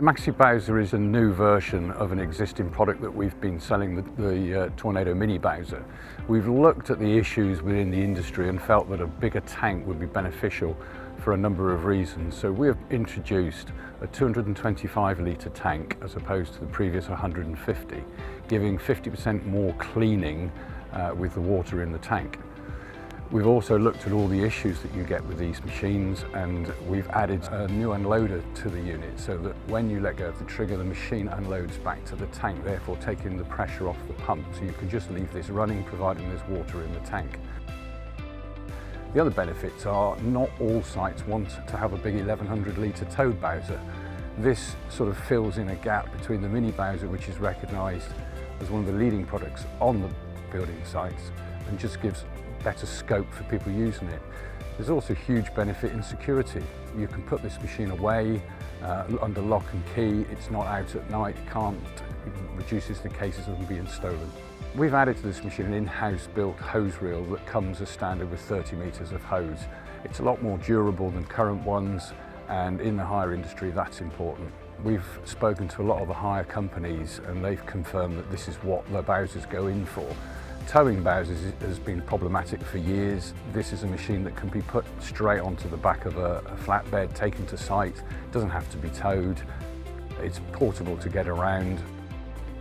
Maxi-Bowser is a new version of an existing product that we've been selling, the Tornado Mini Bowser. We've looked at the issues within the industry and felt that a bigger tank would be beneficial for a number of reasons. So we have introduced a 225 litre tank as opposed to the previous 150, giving 50% more cleaning with the water in the tank. We've also looked at all the issues that you get with these machines, and we've added a new unloader to the unit so that when you let go of the trigger, the machine unloads back to the tank, therefore taking the pressure off the pump, so you can just leave this running providing there's water in the tank. The other benefits are not all sites want to have a big 1100 litre towed Bowser. This sort of fills in a gap between the Mini Bowser, which is recognised as one of the leading products on the building sites, and just gives better scope for people using it. There's also a huge benefit in security. You can put this machine away under lock and key. It's not out at night, reduces the cases of them being stolen. We've added to this machine an in-house built hose reel that comes as standard with 30 metres of hose. It's a lot more durable than current ones, and in the hire industry that's important. We've spoken to a lot of the hire companies and they've confirmed that this is what the Bowsers go in for. Towing Bowsers has been problematic for years. This is a machine that can be put straight onto the back of a flatbed, taken to site, doesn't have to be towed, it's portable to get around.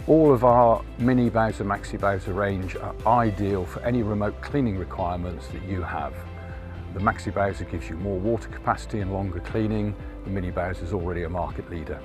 All of our Mini Bowser, Maxi-Bowser range are ideal for any remote cleaning requirements that you have. The Maxi-Bowser gives you more water capacity and longer cleaning. The Mini Bowser is already a market leader.